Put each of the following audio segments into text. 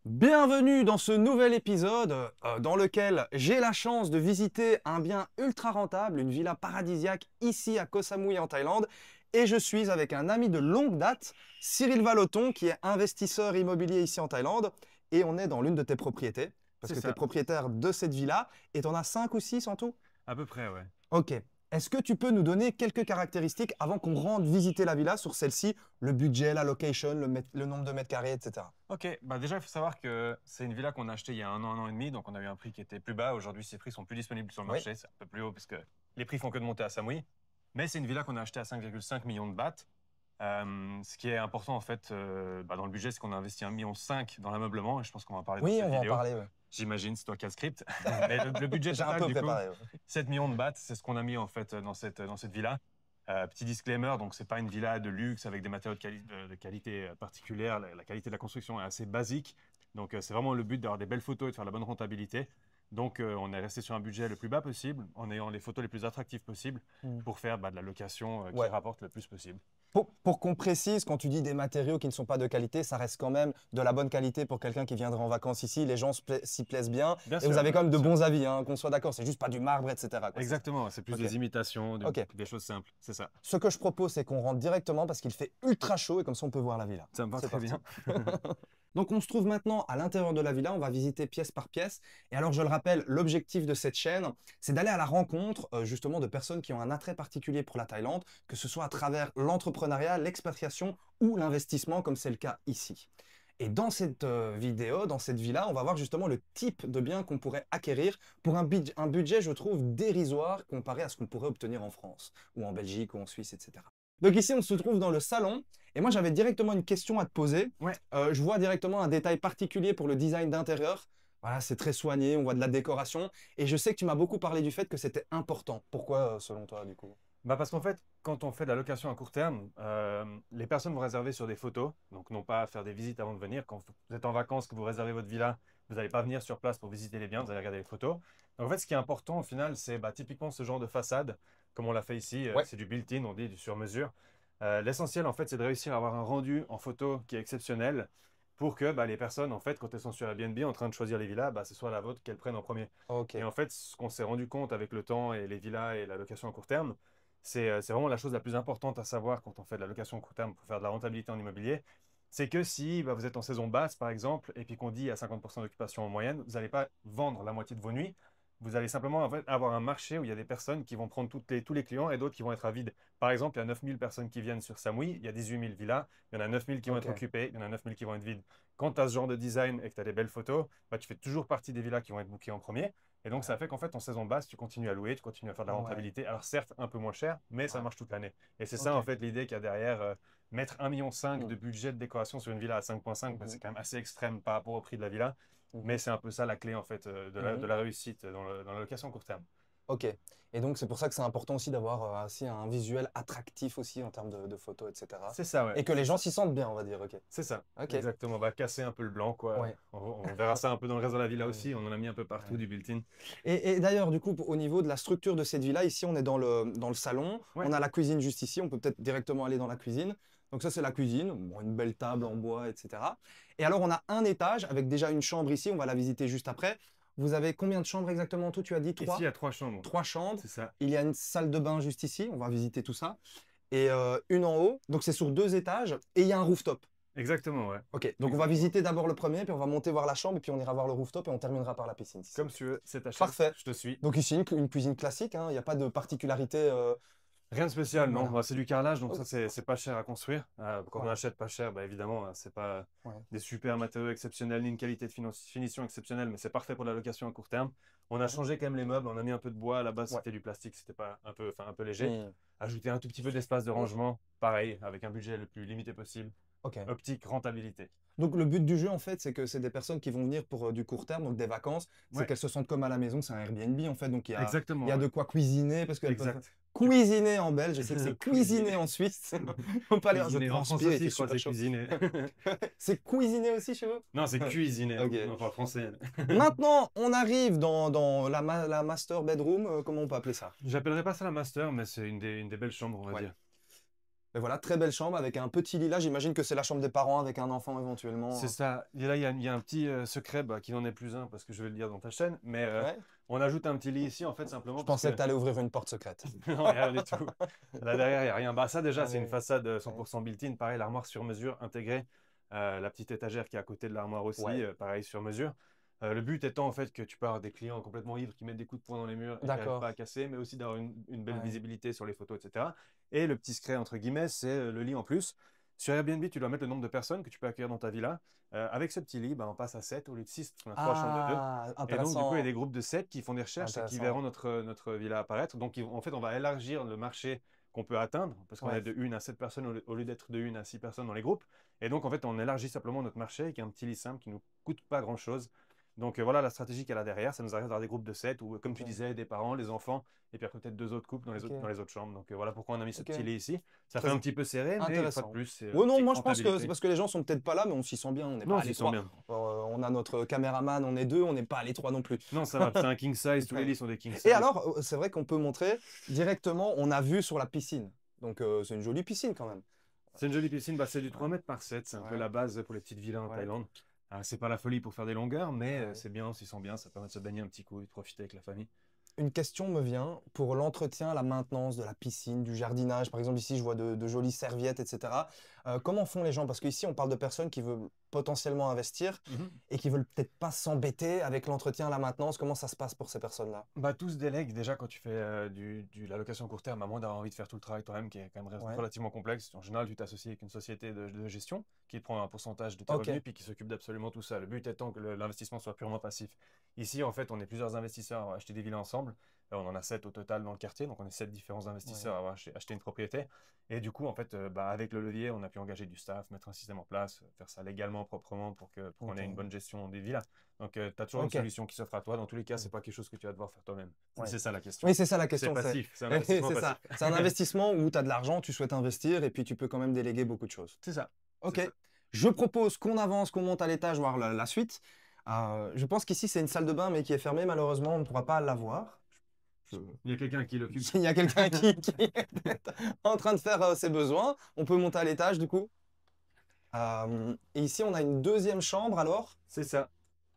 Bienvenue dans ce nouvel épisode dans lequel j'ai la chance de visiter un bien ultra rentable, une villa paradisiaque ici à Koh Samui en Thaïlande. Et je suis avec un ami de longue date, Cyril Valoton, qui est investisseur immobilier ici en Thaïlande. Et on est dans l'une de tes propriétés, parce C'est que tu es ça, propriétaire de cette villa. Et tu en as 5 ou 6 en tout? à peu près, ouais. Ok. Est-ce que tu peux nous donner quelques caractéristiques avant qu'on rentre visiter la villa sur celle-ci? Le budget, la location, le nombre de mètres carrés, etc. Ok, bah déjà, il faut savoir que c'est une villa qu'on a achetée il y a un an et demi, donc on a eu un prix qui était plus bas. Aujourd'hui, ces prix sont plus disponibles sur le Oui. marché, c'est un peu plus haut parce que les prix font que de monter à Samui. Mais c'est une villa qu'on a achetée à 5,5 millions de bahts. Ce qui est important, en fait, dans le budget, c'est qu'on a investi 1,5 million dans l'ameublement, et je pense qu'on va en parler dans Oui, cette on va en vidéo. parler. Ouais. J'imagine, c'est toi qui as le script. Mais le budget J'ai un total, peu du coup, préparé. Ouais. 7 millions de bahts, c'est ce qu'on a mis en fait dans cette villa. Petit disclaimer, donc c'est pas une villa de luxe avec des matériaux de qualité particulière. La qualité de la construction est assez basique. Donc c'est vraiment le but d'avoir des belles photos et de faire la bonne rentabilité. Donc on est resté sur un budget le plus bas possible, en ayant les photos les plus attractives possibles Hmm. pour faire de la location qui Ouais. rapporte le plus possible. Pour qu'on précise, quand tu dis des matériaux qui ne sont pas de qualité, ça reste quand même de la bonne qualité pour quelqu'un qui viendrait en vacances ici. Les gens s'y plaisent bien. Bien Et vous sûr, avez quand même bien de sûr. bons avis, hein, qu'on soit d'accord. C'est juste pas du marbre, etc. Quoi, c'est ça. Exactement, c'est plus Ok. des imitations, Ok. des choses simples, c'est ça. Ce que je propose, c'est qu'on rentre directement parce qu'il fait ultra chaud et comme ça, on peut voir la villa. Ça me va C'est très parti. bien. Donc, on se trouve maintenant à l'intérieur de la villa. On va visiter pièce par pièce. Et alors, je le rappelle, l'objectif de cette chaîne, c'est d'aller à la rencontre justement de personnes qui ont un attrait particulier pour la Thaïlande, que ce soit à travers l'entrepreneuriat, l'expatriation ou l'investissement, comme c'est le cas ici. Et dans cette vidéo, dans cette villa, on va voir justement le type de bien qu'on pourrait acquérir pour un budget, je trouve, dérisoire comparé à ce qu'on pourrait obtenir en France, ou en Belgique, ou en Suisse, etc. Donc ici, on se trouve dans le salon, et moi j'avais directement une question à te poser. Ouais. Je vois directement un détail particulier pour le design d'intérieur. Voilà, c'est très soigné, on voit de la décoration, et je sais que tu m'as beaucoup parlé du fait que c'était important. Pourquoi, selon toi, du coup? Bah parce qu'en fait, quand on fait de la location à court terme, les personnes vont réserver sur des photos, donc non pas faire des visites avant de venir. Quand vous êtes en vacances, que vous réservez votre villa, vous n'allez pas venir sur place pour visiter les biens, vous allez regarder les photos. Donc en fait, ce qui est important au final, c'est typiquement ce genre de façade, comme on l'a fait ici, Ouais. c'est du built-in, on dit du sur-mesure. L'essentiel en fait, c'est de réussir à avoir un rendu en photo qui est exceptionnel pour que les personnes, en fait, quand elles sont sur Airbnb en train de choisir les villas, ce soit la vôtre qu'elles prennent en premier. Ok. Et en fait, ce qu'on s'est rendu compte avec le temps et les villas et la location à court terme, c'est vraiment la chose la plus importante à savoir quand on fait de la location à court terme pour faire de la rentabilité en immobilier. C'est que si vous êtes en saison basse, par exemple, et puis qu'on dit à 50% d'occupation en moyenne, vous n'allez pas vendre la moitié de vos nuits. Vous allez simplement en fait, avoir un marché où il y a des personnes qui vont prendre tous les clients et d'autres qui vont être à vide. Par exemple, il y a 9000 personnes qui viennent sur Samui, il y a 18 000 villas, il y en a 9000 qui vont être Ok. occupées, il y en a 9000 qui vont être vides. Quand tu as ce genre de design et que tu as des belles photos, tu fais toujours partie des villas qui vont être bookées en premier. Et donc, ça fait qu'en fait, en saison basse, tu continues à louer, tu continues à faire de la Ouais. rentabilité. Alors, certes, un peu moins cher, mais ça Ouais. marche toute l'année. Et c'est ça, Ok. en fait, l'idée qu'il y a derrière. Mettre 1,5 million Hmm. de budget de décoration sur une villa à 5,5, Mhm. c'est quand même assez extrême par rapport au prix de la villa. Mais Mhm. c'est un peu ça la clé, en fait, de Mhm. la réussite dans la location court terme. Ok. Et donc, c'est pour ça que c'est important aussi d'avoir aussi un visuel attractif aussi en termes de photos, etc. C'est ça, ouais. Et que les C'est gens ça. s'y sentent bien, on va dire. Ok. C'est ça. Ok. Exactement. Casser un peu le blanc, quoi. Ouais. On verra ça un peu dans le reste de la villa Ouais. aussi. On en a mis un peu partout Ouais. du built-in. Et d'ailleurs, du coup, au niveau de la structure de cette villa, ici, on est dans le salon. On Ouais. a la cuisine juste ici. On peut peut-être directement aller dans la cuisine. Donc ça, c'est la cuisine. Bon, une belle table en bois, etc. Et alors, on a un étage avec déjà une chambre ici. On va la visiter juste après. Vous avez combien de chambres exactement en tout? Tu as dit Ici, il y trois? a 3 chambres. Trois chambres. C'est ça. Il y a une salle de bain juste ici. On va visiter tout ça. Et une en haut. Donc c'est sur deux étages. Et il y a un rooftop. Exactement, ouais. Ok, donc on va Exactement. visiter d'abord le premier, puis on va monter voir la chambre, et puis on ira voir le rooftop, et on terminera par la piscine, si ça Comme te va. tu veux, c'est ta chaise. Parfait. Je te suis. Donc ici, une cuisine classique, hein, il n'y a pas de particularité. Rien de spécial, non. Voilà. C'est du carrelage, donc Oh, ça, c'est pas cher à construire. Quand on ouais, achète pas cher, évidemment, c'est pas ouais. des super matériaux exceptionnels, ni une qualité de finition exceptionnelle, mais c'est parfait pour la location à court terme. On a Mhm. changé quand même les meubles, on a mis un peu de bois. À la base, Ouais. c'était du plastique, c'était pas un peu léger. Hmm. Ajouter un tout petit peu d'espace de rangement, pareil, avec un budget le plus limité possible. Ok. Optique, rentabilité. Donc le but du jeu, en fait, c'est que c'est des personnes qui vont venir pour du court terme, donc des vacances, c'est Ouais, qu'elles se sentent comme à la maison, c'est un Airbnb, en fait, donc il y exactement, a ouais. de quoi cuisiner, parce qu'elles peuvent Exact. cuisiner en belge, je sais que c'est cuisiner Cuisiner. en Suisse. On peut aller, je Cuisiner. En France transpire, il aussi, fait je crois, super c'est chaud. cuisiner. C'est cuisiner aussi chez vous? Non, c'est cuisiner. Ok. On parle français. Maintenant, on arrive dans la master bedroom, comment on peut appeler ça? J'appellerais pas ça la master, mais c'est une des belles chambres, on va Ouais. dire. Mais voilà, très belle chambre avec un petit lit là. J'imagine que c'est la chambre des parents avec un enfant éventuellement. C'est ça. Et là, il y a un petit secret qui n'en est plus un parce que je vais le dire dans ta chaîne. Mais Ouais. on ajoute un petit lit ici, en fait, simplement Je parce pensais que. que tu allais ouvrir une porte secrète. Non, rien du tout. Là derrière, il n'y a rien. Bah, ça, déjà, c'est une Allez. façade Ouais. 100% built-in. Pareil, l'armoire sur mesure intégrée. La petite étagère qui est à côté de l'armoire aussi, Ouais. pareil, sur mesure. Le but étant, en fait, que tu peux avoir des clients complètement ivres qui mettent des coups de poing dans les murs et qui n'arrivent pas D'accord. à casser, mais aussi d'avoir une belle Ouais. visibilité sur les photos, etc. Et le petit secret, entre guillemets, c'est le lit en plus. Sur Airbnb, tu dois mettre le nombre de personnes que tu peux accueillir dans ta villa. Avec ce petit lit, bah, on passe à 7 au lieu de 6, parce qu'on a 3 chambres de 2. Ah, Et donc, du coup, il y a intéressant. des groupes de 7 qui font des recherches et qui Intéressant. verront notre villa apparaître. Donc, en fait, on va élargir le marché qu'on peut atteindre, parce qu'on est Ouais. de 1 à 7 personnes au lieu d'être de 1 à 6 personnes dans les groupes. Et donc, en fait, on élargit simplement notre marché avec un petit lit simple qui ne nous coûte pas grand-chose. Donc, voilà la stratégie qu'elle a derrière. Ça nous arrive d'avoir des groupes de 7 ou, comme tu Ok. disais, des parents, les enfants, et puis après peut-être 2 autres couples dans Ok. les autres chambres. Donc, voilà pourquoi on a mis ce Ok. petit lit ici. Ça fait Très un petit peu serré, mais une fois de intéressant. plus, c'est Ouais, non, petite moi je pense que c'est rentabilité. parce que les gens sont peut-être pas là, mais on s'y sent bien. On n'est pas Non, à s'ils sont l'étroit. bien. On a notre caméraman, on est deux, on n'est pas à l'étroit non plus. Non, ça va. C'est un king size. Tous les Ouais. lits sont des king Et size. alors, c'est vrai qu'on peut montrer directement, on a vu sur la piscine. Donc c'est une jolie piscine quand même. C'est une jolie piscine, bah, c'est du 3 Ouais. mètres par 7, c'est un peu Ouais. la base pour les petites villas en Ouais. Thaïlande. C'est pas la folie pour faire des longueurs, mais Ouais. c'est bien, on s'y sent bien, ça permet de se baigner un petit coup et de profiter avec la famille. Une question me vient pour l'entretien, la maintenance de la piscine, du jardinage. Par exemple, ici, je vois de jolies serviettes, etc. Comment font les gens? Parce qu'ici, on parle de personnes qui veulent potentiellement investir Mhm. et qui veulent peut-être pas s'embêter avec l'entretien, la maintenance. Comment ça se passe pour ces personnes-là? Bah, tout se délègue déjà quand tu fais la location court terme, à moins d'avoir envie de faire tout le travail toi-même, qui est quand même Ouais. relativement complexe. En général, tu t'associes avec une société de gestion qui te prend un pourcentage de tes Ok. revenus puis qui s'occupe d'absolument tout ça. Le but étant que l'investissement soit purement passif. Ici, en fait, on est plusieurs investisseurs à acheter des villas ensemble. On en a 7 au total dans le quartier, donc on est 7 différents Ouais. investisseurs à avoir acheté une propriété. Et du coup, en fait, bah, avec le levier, on a pu engager du staff, mettre un système en place, faire ça légalement, proprement pour qu'on ait une Ok. bonne gestion des villas. Donc, tu as toujours une Ok. solution qui s'offre à toi. Dans tous les cas, Mm. c'est pas quelque chose que tu vas devoir faire toi-même. Ouais. C'est ça la question. Oui, c'est ça la C'est question. passif, c'est un investissement C'est passif. ça. C'est un investissement où tu as de l'argent, tu souhaites investir et puis tu peux quand même déléguer beaucoup de choses. C'est ça. C'est Ok. ça. Je propose qu'on avance, qu'on monte à l'étage, voir la suite. Je pense qu'ici, c'est une salle de bain, mais qui est fermée. Malheureusement, on ne pourra pas la voir. Je- Il y a quelqu'un qui l'occupe. Il y a quelqu'un qui est en train de faire ses besoins. On peut monter à l'étage, du coup. Et ici, on a une deuxième chambre, alors. C'est ça.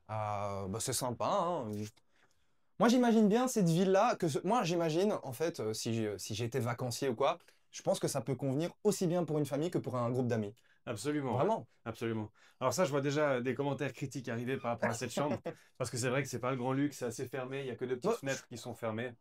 Bah, c'est sympa, hein. Moi, j'imagine bien cette ville-là. Moi, j'imagine, en fait, si j'étais vacancier ou quoi, je pense que ça peut convenir aussi bien pour une famille que pour un groupe d'amis. Absolument, ouais. Vraiment. Absolument. Alors ça, je vois déjà des commentaires critiques arriver par rapport à cette chambre. Parce que c'est vrai que c'est pas le grand luxe, c'est assez fermé. Il y a que deux petites Ouais. fenêtres qui sont fermées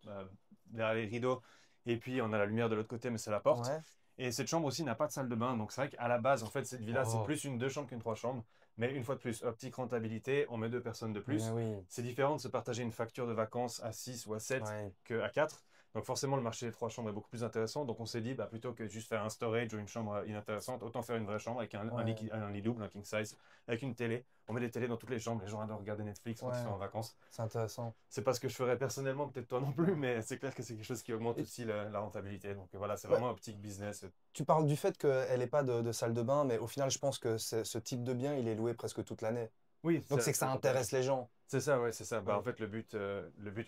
derrière les rideaux. Et puis, on a la lumière de l'autre côté, mais c'est la porte. Ouais. Et cette chambre aussi n'a pas de salle de bain. Donc c'est vrai qu'à la base, en fait, cette villa, c'est Oh. plus une 2 chambres qu'une 3 chambres. Mais une fois de plus, optique rentabilité, on met 2 personnes de Mais plus. oui. C'est différent de se partager une facture de vacances à 6 ou à 7 Ouais. qu'à 4. Donc forcément, le marché des 3 chambres est beaucoup plus intéressant. Donc on s'est dit, bah, plutôt que juste faire un storage ou une chambre inintéressante, autant faire une vraie chambre avec Ouais. un lit double, un king size, avec une télé. On met des télés dans toutes les chambres. Les gens adorent regarder Netflix quand ils Ouais. sont en vacances. C'est intéressant. C'est pas ce que je ferais personnellement, peut-être toi non plus, mais c'est clair que c'est quelque chose qui augmente Et- aussi la rentabilité. Donc voilà, c'est Ouais. vraiment optique business. Tu parles du fait qu'elle n'ait pas de salle de bain, mais au final, je pense que ce type de bien, il est loué presque toute l'année. Oui, Donc, c'est que ça tout à fait. intéresse les gens. C'est ça, ouais, c'est ça. Bah, Ouais. en fait, le but,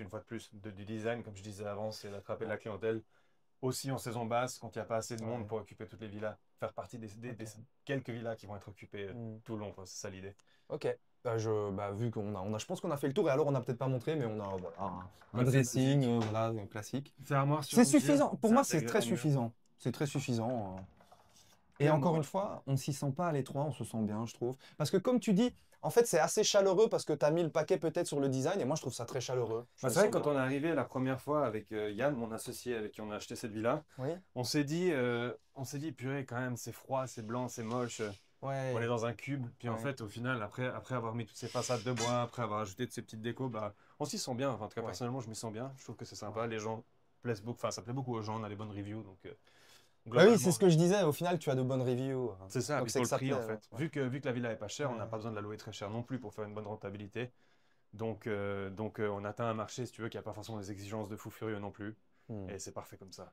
une fois de plus, du design, comme je disais avant, c'est d'attraper de la clientèle aussi en saison basse, quand il n'y a pas assez de monde Ouais. pour occuper toutes les villas. Faire partie des Ok. quelques villas qui vont être occupées Hmm. tout le long, quoi. C'est ça l'idée. Ok. Vu je pense qu'on a fait le tour, et alors on n'a peut-être pas montré, mais on a voilà, un Ouais, c'est dressing, voilà, classique. C'est armoire sur C'est mesure, suffisant. Pour c'est moi, c'est intégré très dans le mur. suffisant. C'est très suffisant. Et Clairement, encore une ouais. fois, on s'y sent pas à l'étroit, on se sent bien, je trouve. Parce que comme tu dis, en fait, c'est assez chaleureux parce que tu as mis le paquet peut-être sur le design, et moi, je trouve ça très chaleureux. Je Bah, me c'est vrai sens que quand bien. on est arrivé la première fois avec Yann, mon associé avec qui on a acheté cette villa, Oui. on s'est dit, purée, quand même, c'est froid, c'est blanc, c'est moche. On est Ouais. dans un cube. Puis en Ouais. fait, au final, après avoir mis toutes ces façades de bois, après avoir ajouté de ces petites décos, bah, on s'y sent bien. Enfin, en tout cas, Ouais. personnellement, je m'y sens bien. Je trouve que c'est sympa. Ouais. Les gens plaisent beaucoup. Enfin, ça plaît beaucoup aux gens. On a des bonnes reviews. Donc, Bah oui, c'est globalement, ce que je disais. Au final, tu as de bonnes reviews. c'est ça. Donc Puis c'est pour que le ça prix, plaît. en fait. Ouais. Vu que la villa est pas chère, on n'a Ouais. pas besoin de la louer très cher non plus pour faire une bonne rentabilité. Donc, on atteint un marché, si tu veux, qui n'a pas forcément des exigences de fou furieux non plus. Hmm. Et c'est parfait comme ça.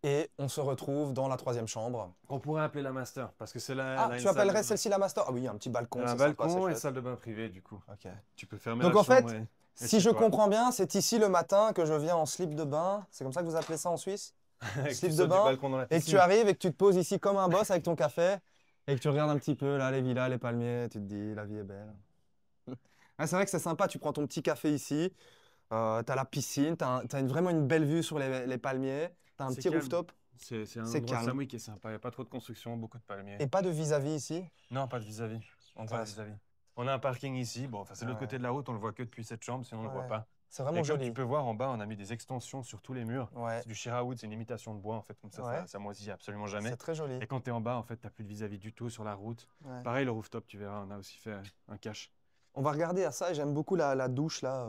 Et on se retrouve dans la troisième chambre. On pourrait appeler la master parce que c'est là. Ah, Elle a une tu salle de appellerais bain. celle-ci la master? Ah oui, un petit balcon, Elle a un c'est sympa, c'est balcon et chouette. salle de bain privée, du coup. Ok. Tu peux fermer Donc la en chambre fait, et si chez je toi. comprends bien, c'est ici le matin que je viens en slip de bain. C'est comme ça que vous appelez ça en Suisse? que tu slip de sautes du bain, balcon dans la et que tu piscine. arrives et que tu te poses ici comme un boss avec ton café, et que tu regardes un petit peu là les villas, les palmiers, tu te dis la vie est belle. Ah, c'est vrai que c'est sympa, tu prends ton petit café ici, t'as la piscine, vraiment une belle vue sur les palmiers, t'as un C'est petit calme. rooftop, C'est un c'est endroit de calme. Samui qui est sympa. Il n'y a pas trop de construction, beaucoup de palmiers. Et pas de vis-à-vis ici. Non, pas de vis-à-vis. Pas Ça, de vis-à-vis. On a un parking ici. Bon, enfin, c'est de l'autre côté ouais, de la route. On le voit que depuis cette chambre, sinon on ne le voit ouais. pas. C'est Et vraiment comme tu joli. peux voir en bas, on a mis des extensions sur tous les murs. Ouais, C'est du Shira Wood, c'est une imitation de bois en fait. Comme ouais, ça moisit absolument jamais. c'est très joli. Et quand tu es en bas, en fait, tu n'as plus de vis-à-vis du tout sur la route. Ouais. Pareil, le rooftop, tu verras, on a aussi fait un cache. On va regarder à ça, et j'aime beaucoup la douche là.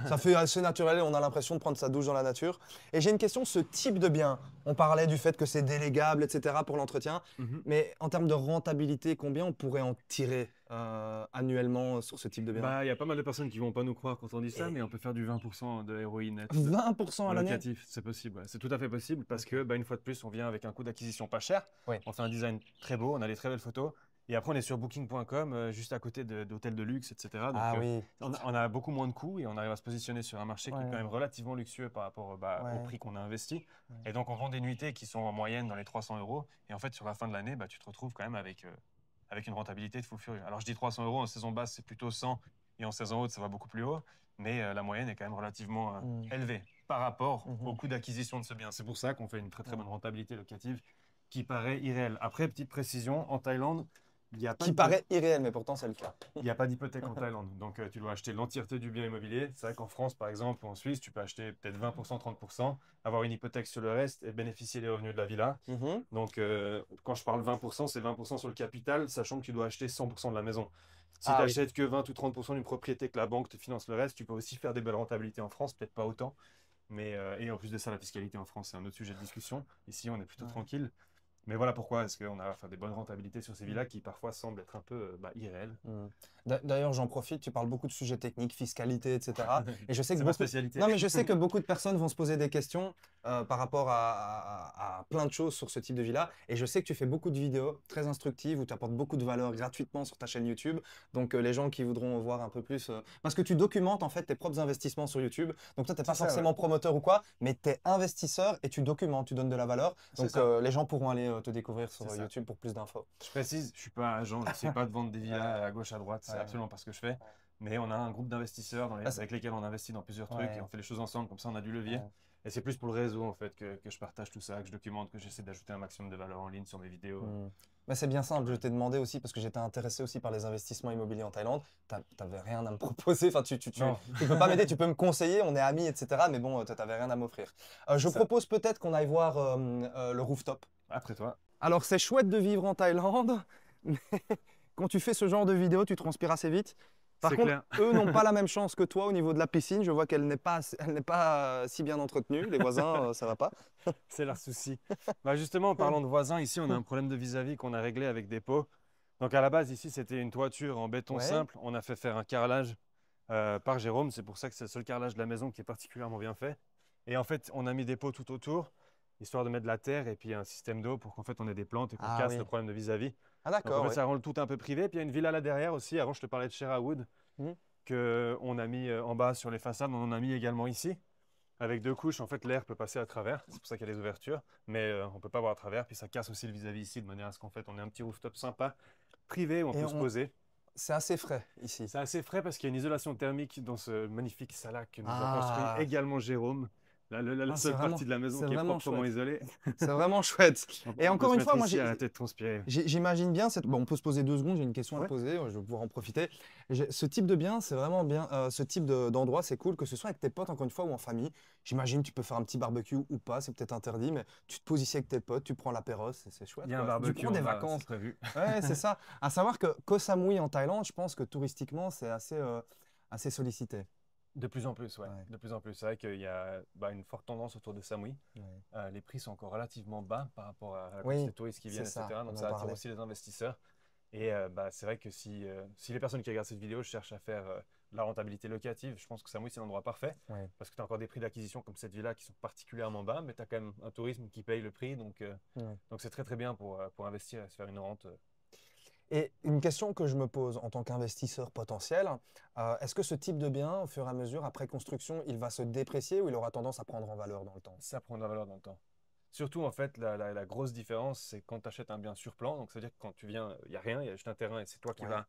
Ça fait assez naturel, on a l'impression de prendre sa douche dans la nature. Et j'ai une question, ce type de bien, on parlait du fait que c'est délégable, etc. pour l'entretien, Mhm. mais en termes de rentabilité, combien on pourrait en tirer annuellement sur ce type de bien? Bah, il y a pas mal de personnes qui vont pas nous croire quand on dit ça, Et mais on peut faire du 20% de ROI net 20% en à l'année? locatif. C'est possible, ouais. C'est tout à fait possible parce que, bah, une fois de plus, on vient avec un coût d'acquisition pas cher. Oui. On fait un design très beau, on a des très belles photos. Et après, on est sur booking.com, juste à côté d'hôtels de luxe, etc. Donc, Ah oui, on a beaucoup moins de coûts et on arrive à se positionner sur un marché qui est ouais, quand même relativement luxueux par rapport bah, au ouais, prix qu'on a investi. ouais. Et donc, on vend des nuitées qui sont en moyenne dans les 300 euros. Et en fait, sur la fin de l'année, bah, tu te retrouves quand même avec une rentabilité de fou furieux. Alors, je dis 300 euros, en saison basse, c'est plutôt 100. Et en saison haute, ça va beaucoup plus haut. Mais la moyenne est quand même relativement Mm. élevée par rapport Mhm. au coût d'acquisition de ce bien. C'est pour ça qu'on fait une très très Mm. bonne rentabilité locative qui paraît irréelle. Après, petite précision, en Thaïlande, il n'y a pas Qui paraît irréel, mais pourtant c'est le cas. il n'y a pas d'hypothèque en Thaïlande. Donc, tu dois acheter l'entièreté du bien immobilier. C'est vrai qu'en France, par exemple, ou en Suisse, tu peux acheter peut-être 20%, 30%, avoir une hypothèque sur le reste et bénéficier des revenus de la villa. Mhm. Donc, quand je parle 20%, c'est 20% sur le capital, sachant que tu dois acheter 100% de la maison. Si tu Ah oui. n'achètes que 20 ou 30% d'une propriété que la banque te finance le reste, tu peux aussi faire des belles rentabilités en France, peut-être pas autant. Mais, et en plus de ça, la fiscalité en France, c'est un autre sujet de discussion. Ici, on est plutôt Ouais. tranquille. Mais voilà pourquoi est-ce qu'on a fait des bonnes rentabilités sur ces villas qui parfois semblent être un peu irréelles. Mm. D'ailleurs, j'en profite, tu parles beaucoup de sujets techniques, fiscalité, etc. Et je sais que C'est ma beaucoup... spécialité. Non, mais je sais que beaucoup de personnes vont se poser des questions par rapport à plein de choses sur ce type de villa. Et je sais que tu fais beaucoup de vidéos très instructives où tu apportes beaucoup de valeur gratuitement sur ta chaîne YouTube. Donc, les gens qui voudront voir un peu plus... Parce que tu documentes en fait tes propres investissements sur YouTube. Donc, toi, tu n'es pas C'est ça, forcément promoteur ou quoi, mais tu es investisseur et tu documentes, tu donnes de la valeur. C'est Donc, ça. les gens pourront aller te découvrir sur C'est ça. YouTube pour plus d'infos. Je précise, je suis pas agent, je sais pas de vendre des villas à gauche, à droite, c'est Ouais. absolument pas ce que je fais. Mais on a un groupe d'investisseurs Ah, c'est- avec lesquels on investit dans plusieurs trucs Ouais. et on fait les choses ensemble, comme ça on a du levier. Ouais. Et c'est plus pour le réseau en fait que je partage tout ça, que je documente, que j'essaie d'ajouter un maximum de valeur en ligne sur mes vidéos. Hmm. Bah, c'est bien simple, je t'ai demandé aussi parce que j'étais intéressé aussi par les investissements immobiliers en Thaïlande. T'avais rien à me proposer, enfin, tu Non, peux pas m'aider, tu peux me conseiller, on est amis, etc. Mais bon, t'avais rien à m'offrir. Je ça, propose peut-être qu'on aille voir le rooftop. après toi, Alors, c'est chouette de vivre en Thaïlande, mais quand tu fais ce genre de vidéo, tu transpires assez vite. Par c'est contre, clair. eux n'ont pas la même chance que toi au niveau de la piscine. Je vois qu'elle n'est pas, elle n'est pas si bien entretenue. Les voisins, ça va pas. C'est leur souci. Bah justement, en parlant de voisins, ici on a un problème de vis-à-vis qu'on a réglé avec des pots. Donc à la base, ici c'était une toiture en béton Ouais. simple. On a fait faire un carrelage par Jérôme. C'est pour ça que c'est le seul carrelage de la maison qui est particulièrement bien fait. Et en fait, on a mis des pots tout autour, histoire de mettre de la terre et puis un système d'eau pour qu'en fait on ait des plantes et qu'on Ah casse oui. le problème de vis-à-vis. Ah Donc en d'accord, fait, oui. ça rend le tout un peu privé. Puis il y a une villa là derrière aussi. Avant, je te parlais de Sherwood, Mhm. qu'on a mis en bas sur les façades. On en a mis également ici. Avec deux couches, en fait, l'air peut passer à travers. C'est pour ça qu'il y a des ouvertures. Mais on ne peut pas voir à travers. Puis ça casse aussi le vis-à-vis ici, de manière à ce qu'en fait, on ait un petit rooftop sympa, privé, où on Et peut se poser. c'est assez frais ici. C'est assez frais parce qu'il y a une isolation thermique dans ce magnifique salac que nous a construit Ah, également Jérôme. La ah, c'est seule vraiment, partie de la maison c'est qui est vraiment proprement chouette. isolée. C'est vraiment chouette. Et On peut encore se une mettre fois, moi, ici à la tête transpirée. j'imagine bien, bon, on peut se poser 2 secondes, j'ai une question à te Ouais. poser, je vais pouvoir en profiter. Ce type de bien, c'est vraiment bien, ce type d'endroit, c'est cool, que ce soit avec tes potes, encore une fois, ou en famille. J'imagine tu peux faire un petit barbecue ou pas, c'est peut-être interdit, mais tu te poses ici avec tes potes, tu prends l'apéro, c'est chouette. Il y a un Quoi. Tu barbecue prends en des bas, vacances. c'est prévu. Ouais, c'est ça. À savoir que Koh Samui en Thaïlande, je pense que touristiquement, c'est assez sollicité. De plus en plus, ouais. Ouais. De plus en plus. C'est vrai qu'il y a une forte tendance autour de Samui. Ouais. Les prix sont encore relativement bas par rapport à la Oui, quantité de touristes qui c'est viennent, ça, etc. on Donc en ça attire parlait. aussi les investisseurs. Et c'est vrai que si les personnes qui regardent cette vidéo cherchent à faire de la rentabilité locative, je pense que Samui, c'est l'endroit parfait. Ouais. Parce que tu as encore des prix d'acquisition comme cette villa qui sont particulièrement bas, mais tu as quand même un tourisme qui paye le prix. Donc Ouais. c'est très très bien pour investir et se faire une rente. Et une question que je me pose en tant qu'investisseur potentiel, est-ce que ce type de bien, au fur et à mesure, après construction, il va se déprécier ou il aura tendance à prendre en valeur dans le temps? Ça prend de la valeur dans le temps. Surtout, en fait, la grosse différence, c'est quand tu achètes un bien sur plan. Donc, c'est-à-dire que quand tu viens, il n'y a rien, il y a juste un terrain et c'est toi qui Ouais. vas,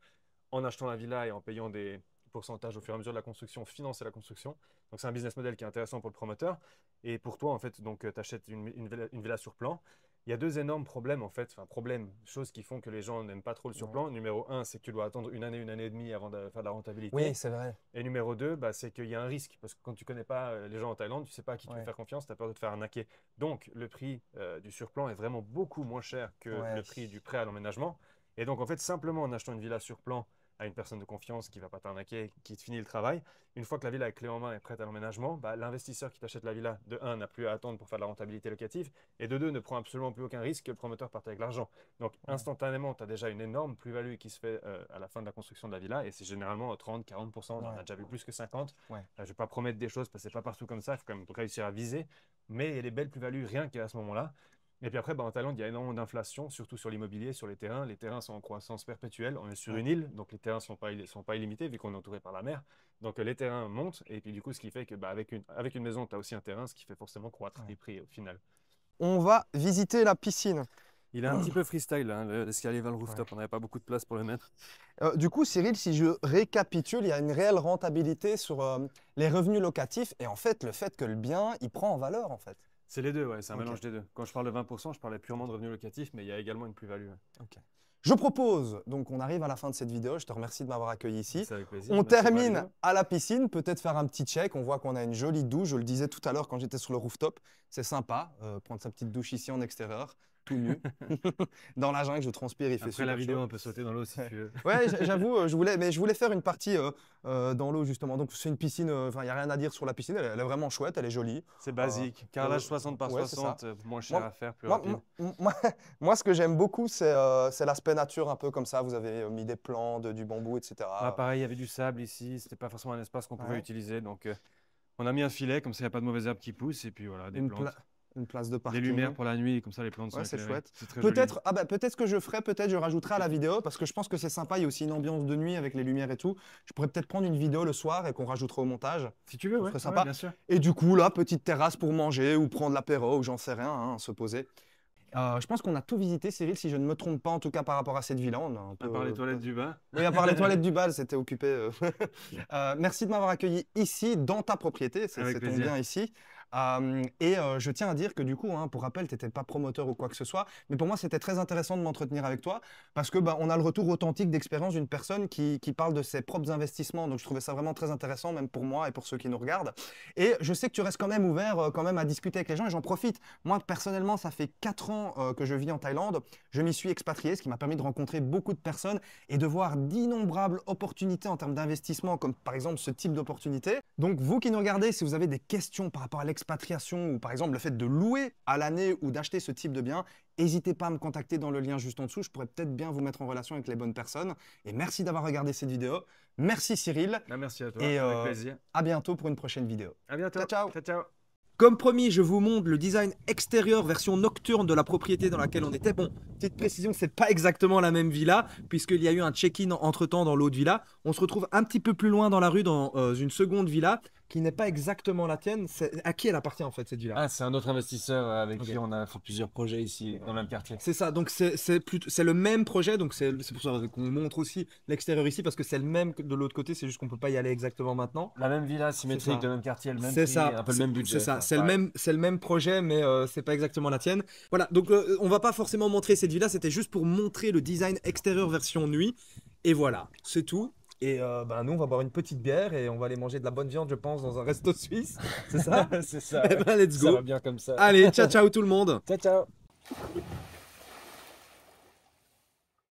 en achetant la villa et en payant des pourcentages au fur et à mesure de la construction, financer la construction. Donc, c'est un business model qui est intéressant pour le promoteur. Et pour toi, en fait, donc, tu achètes une villa sur plan. Il y a deux énormes problèmes, en fait, enfin, problèmes, choses qui font que les gens n'aiment pas trop le Ouais. surplan. Numéro un, c'est que tu dois attendre une année et demie avant de faire de la rentabilité. Oui, c'est vrai. Et numéro 2, bah, c'est qu'il y a un risque, parce que quand tu connais pas les gens en Thaïlande, tu sais pas à qui tu veux Ouais. faire confiance, tu as peur de te faire arnaquer. Donc, le prix du surplan est vraiment beaucoup moins cher que Ouais. le prix du prêt à l'emménagement. Et donc, en fait, simplement en achetant une villa sur plan à une personne de confiance qui va pas t'arnaquer, qui te finit le travail, une fois que la villa est clé en main et prête à l'emménagement, bah, l'investisseur qui t'achète la villa, de 1, n'a plus à attendre pour faire de la rentabilité locative, et de 2, ne prend absolument plus aucun risque que le promoteur parte avec l'argent. Donc, Ouais. instantanément, tu as déjà une énorme plus-value qui se fait à la fin de la construction de la villa, et c'est généralement 30-40%, on en Ouais. a déjà vu plus que 50%. Ouais. Je ne vais pas promettre des choses parce que c'est pas partout comme ça, il faut quand même réussir à viser, mais il y a des belles plus-values rien qu'à ce moment-là. Et puis après, bah, en Thaïlande, il y a énormément d'inflation, surtout sur l'immobilier, sur les terrains. Les terrains sont en croissance perpétuelle. On est sur Ouais. une île, donc les terrains sont pas illimités vu qu'on est entouré par la mer. Donc les terrains montent, et puis du coup, ce qui fait que bah, avec une maison, tu as aussi un terrain, ce qui fait forcément croître Ouais. les prix au final. On va visiter la piscine. Il est un petit peu freestyle, hein, l'escalier vers le rooftop, on n'avait pas beaucoup de place pour le mettre. Du coup, Cyril, si je récapitule, il y a une réelle rentabilité sur les revenus locatifs et en fait, le fait que le bien, il prend en valeur en fait. C'est les deux, ouais, c'est un Ok. mélange des deux. Quand je parle de 20%, je parlais purement de revenus locatifs, mais il y a également une plus-value. Je propose, donc on arrive à la fin de cette vidéo, je te remercie de m'avoir accueilli ici. C'est avec plaisir. On Merci pour la termine vidéo. à la piscine, peut-être faire un petit check. On voit qu'on a une jolie douche. Je le disais tout à l'heure quand j'étais sur le rooftop. C'est sympa, prendre sa petite douche ici en extérieur, tout nu. Dans la jungle, je transpire, il fait Après super la vidéo, chaud. on peut sauter dans l'eau si tu veux. Ouais, j'avoue, je voulais faire une partie dans l'eau justement. Donc c'est une piscine, enfin il n'y a rien à dire sur la piscine, elle est vraiment chouette, elle est jolie. C'est basique. Carrelage 60 par ouais, c'est 60, moins cher Moi- à faire, plus Moi, rapide. moi, ce que j'aime beaucoup, c'est l'aspect nature un peu comme ça. Vous avez mis des plants, du bambou, etc. Ah, pareil, il y avait du sable ici, c'était pas forcément un espace qu'on pouvait Ouais. utiliser. Donc on a mis un filet, comme ça il n'y a pas de mauvaises herbes qui poussent. Et puis voilà, des Une, plantes. une place de Des parking. lumières pour la nuit, comme ça les plantes sont Ouais, c'est éclairées. chouette. C'est très joli. Peut-être, ah bah, peut-être ce que je ferai, peut-être je rajouterai à la vidéo parce que je pense que c'est sympa. Il y a aussi une ambiance de nuit avec les lumières et tout. Je pourrais peut-être prendre une vidéo le soir et qu'on rajoutera au montage. Si tu veux, Ce ouais, serait ouais, sympa. bien sûr. Et du coup, là, petite terrasse pour manger ou prendre l'apéro ou j'en sais rien, hein, se poser. Je pense qu'on a tout visité, Cyril, si je ne me trompe pas, en tout cas par rapport à cette villa. On a un À peu, part les toilettes du bas. Oui, à part les toilettes du bal, c'était occupé. Merci de m'avoir accueilli ici, dans ta propriété. C'est Avec ton plaisir. bien ici. Je tiens à dire que du coup, hein, pour rappel, tu n'étais pas promoteur ou quoi que ce soit, mais pour moi, c'était très intéressant de m'entretenir avec toi parce que on a le retour authentique d'expérience d'une personne qui parle de ses propres investissements. Donc, je trouvais ça vraiment très intéressant, même pour moi et pour ceux qui nous regardent. Et je sais que tu restes quand même ouvert quand même à discuter avec les gens et j'en profite. Moi, personnellement, ça fait 4 ans que je vis en Thaïlande. Je m'y suis expatrié, ce qui m'a permis de rencontrer beaucoup de personnes et de voir d'innombrables opportunités en termes d'investissement, comme par exemple ce type d'opportunité. Donc, vous qui nous regardez, si vous avez des questions par rapport à l'expatriation ou par exemple le fait de louer à l'année ou d'acheter ce type de bien, n'hésitez pas à me contacter dans le lien juste en dessous. Je pourrais peut-être bien vous mettre en relation avec les bonnes personnes. Et merci d'avoir regardé cette vidéo. Merci Cyril. Ah, merci à toi, Et avec plaisir. à bientôt pour une prochaine vidéo. À bientôt. Ciao, ciao. Ciao, ciao. Comme promis, je vous montre le design extérieur version nocturne de la propriété dans laquelle on était. Bon, petite précision, c'est pas exactement la même villa puisqu'il y a eu un check-in entre-temps dans l'autre villa. On se retrouve un petit peu plus loin dans la rue dans une seconde villa qui n'est pas exactement la tienne. À qui elle appartit en fait cette villa? Ah, c'est un autre investisseur avec Ok. qui on a fait plusieurs projets ici dans le même quartier. C'est ça, donc c'est le même projet, donc c'est pour ça qu'on montre aussi l'extérieur ici parce que c'est le même que de l'autre côté, c'est juste qu'on peut pas y aller exactement maintenant. La même villa ça. symétrique, le même quartier, le même C'est prix, ça, un peu le même budget. C'est ça, enfin, c'est le pareil. même projet, mais c'est pas exactement la tienne. Voilà, donc on va pas forcément montrer cette villa, c'était juste pour montrer le design extérieur version nuit. Et voilà, c'est tout. Et nous, on va boire une petite bière et on va aller manger de la bonne viande, je pense, dans un resto suisse. C'est ça? C'est ça. Eh ben, let's Ça go. va bien comme ça. Allez, ciao, ciao tout le monde. Ciao, ciao.